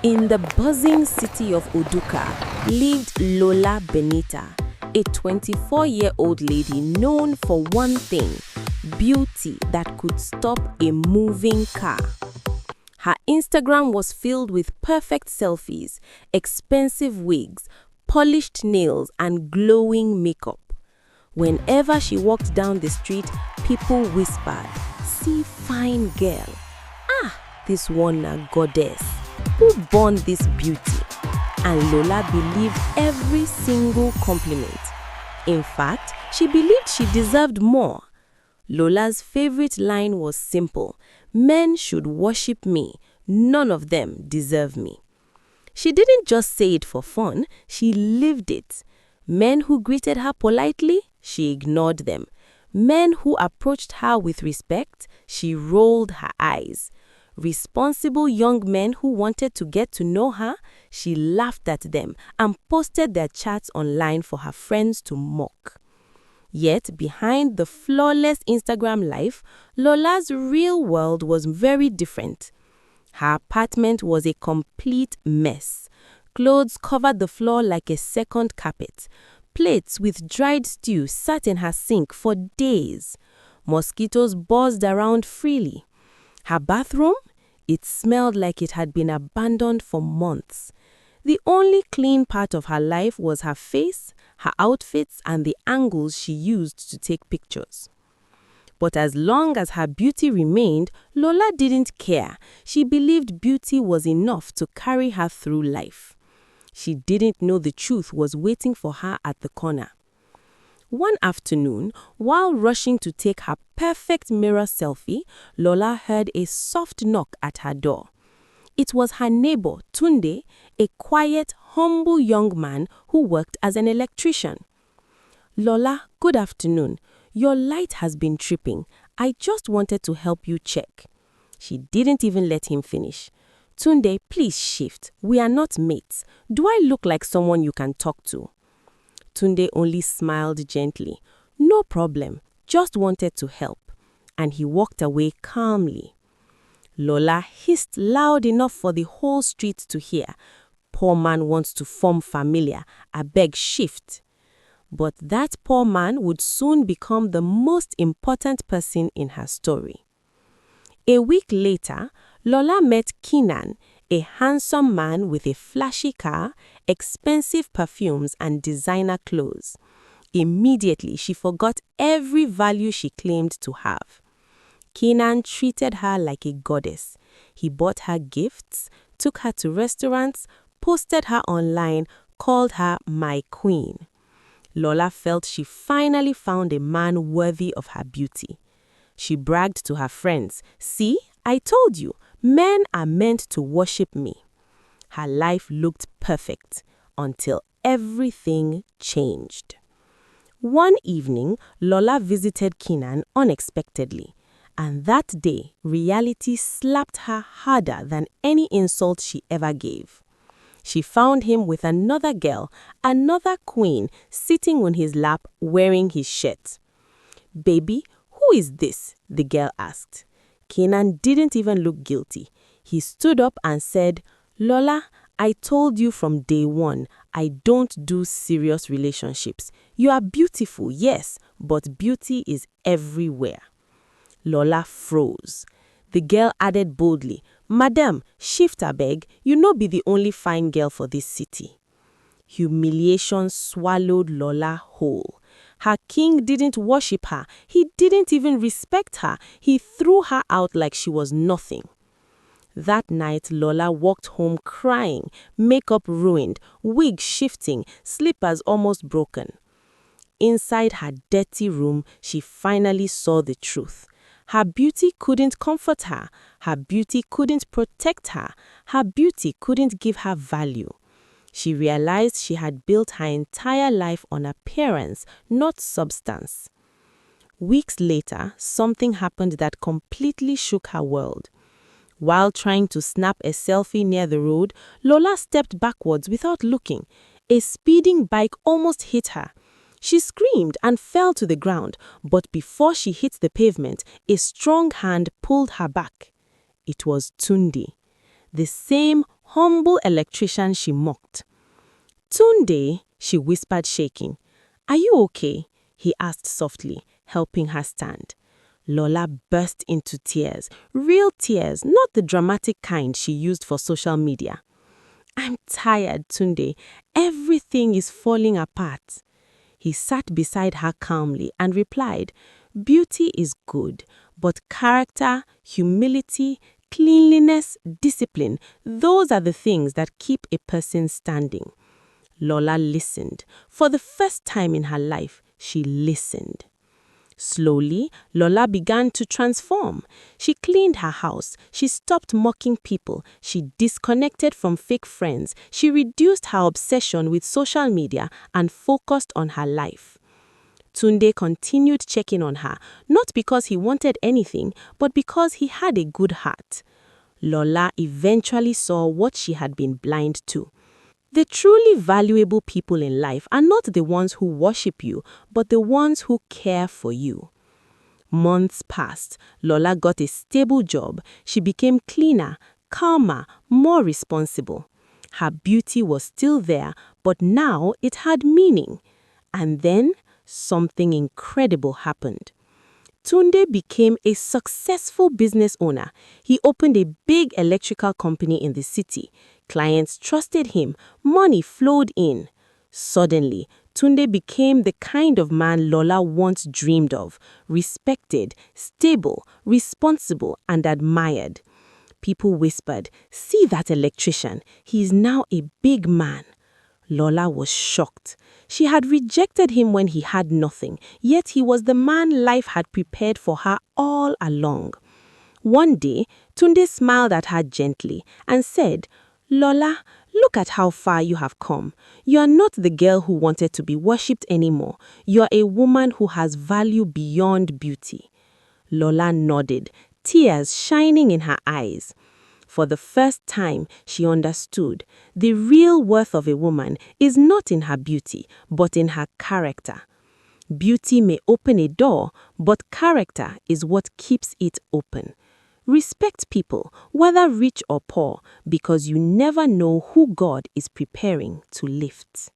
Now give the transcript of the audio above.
In the buzzing city of Oduka lived Lola Benita, a 24-year-old lady known for one thing: beauty that could stop a moving car. Her Instagram was filled with perfect selfies, expensive wigs, polished nails, and glowing makeup. Whenever she walked down the street, people whispered, "See fine girl. Ah, this one a goddess. Who born this beauty?" And Lola believed every single compliment. In fact, she believed she deserved more. Lola's favorite line was simple: "Men should worship me. None of them deserve me." She didn't just say it for fun, she lived it. Men who greeted her politely, she ignored them. Men who approached her with respect, she rolled her eyes. Responsible young men who wanted to get to know her, she laughed at them and posted their chats online for her friends to mock. Yet, behind the flawless Instagram life, Lola's real world was very different. Her apartment was a complete mess. Clothes covered the floor like a second carpet. Plates with dried stew sat in her sink for days. Mosquitoes buzzed around freely. Her bathroom? It smelled like it had been abandoned for months. The only clean part of her life was her face, her outfits, and the angles she used to take pictures. But as long as her beauty remained, Lola didn't care. She believed beauty was enough to carry her through life. She didn't know the truth was waiting for her at the corner. One afternoon, while rushing to take her perfect mirror selfie, Lola heard a soft knock at her door. It was her neighbor, Tunde, a quiet, humble young man who worked as an electrician. "Lola, good afternoon. Your light has been tripping. I just wanted to help you check." She didn't even let him finish. "Tunde, please shift. We are not mates. Do I look like someone you can talk to?" Tunde only smiled gently. "No problem. Just wanted to help." And he walked away calmly. Lola hissed loud enough for the whole street to hear. "Poor man wants to form familiar. Abeg shift." But that poor man would soon become the most important person in her story. A week later, Lola met Kenan, a handsome man with a flashy car, expensive perfumes, and designer clothes. Immediately, she forgot every value she claimed to have. Kenan treated her like a goddess. He bought her gifts, took her to restaurants, posted her online, called her "my queen." Lola felt she finally found a man worthy of her beauty. She bragged to her friends, "See, I told you, men are meant to worship me." Her life looked perfect until everything changed. One evening, Lola visited Kenan unexpectedly, and that day, reality slapped her harder than any insult she ever gave. She found him with another girl, another queen, sitting on his lap wearing his shirt. "Baby, who is this?" the girl asked. Kenan didn't even look guilty. He stood up and said, "Lola, I told you from day one, I don't do serious relationships. You are beautiful, yes, but beauty is everywhere." Lola froze. The girl added boldly, "Madam, shift abeg, you no be the only fine girl for this city." Humiliation swallowed Lola whole. Her king didn't worship her. He didn't even respect her. He threw her out like she was nothing. That night, Lola walked home crying, makeup ruined, wig shifting, slippers almost broken. Inside her dirty room, she finally saw the truth. Her beauty couldn't comfort her. Her beauty couldn't protect her. Her beauty couldn't give her value. She realized she had built her entire life on appearance, not substance. Weeks later, something happened that completely shook her world. While trying to snap a selfie near the road, Lola stepped backwards without looking. A speeding bike almost hit her. She screamed and fell to the ground, but before she hit the pavement, a strong hand pulled her back. It was Tunde. The same Humble electrician, she mocked. Tunde, she whispered, shaking. Are you okay? He asked softly, helping her stand. Lola burst into tears, real tears, not the dramatic kind she used for social media. I'm tired, Tunde. Everything is falling apart. He sat beside her calmly and replied, Beauty is good, but character, humility, cleanliness, discipline, those are the things that keep a person standing. Lola listened. For the first time in her life, she listened. Slowly, Lola began to transform. She cleaned her house. She stopped mocking people. She disconnected from fake friends. She reduced her obsession with social media and focused on her life. Tunde continued checking on her, not because he wanted anything, but because he had a good heart. Lola eventually saw what she had been blind to. The truly valuable people in life are not the ones who worship you, but the ones who care for you. Months passed. Lola got a stable job. She became cleaner, calmer, more responsible. Her beauty was still there, but now it had meaning. And then something incredible happened. Tunde became a successful business owner. He opened a big electrical company in the city. Clients trusted him. Money flowed in. Suddenly, Tunde became the kind of man Lola once dreamed of. Respected, stable, responsible, and admired. People whispered, "See that electrician. He is now a big man." Lola was shocked. She had rejected him when he had nothing, yet he was the man life had prepared for her all along. One day, Tunde smiled at her gently and said, Lola, look at how far you have come. You are not the girl who wanted to be worshipped anymore. You are a woman who has value beyond beauty. Lola nodded, tears shining in her eyes. For the first time, she understood the real worth of a woman is not in her beauty, but in her character. Beauty may open a door, but character is what keeps it open. Respect people, whether rich or poor, because you never know who God is preparing to lift.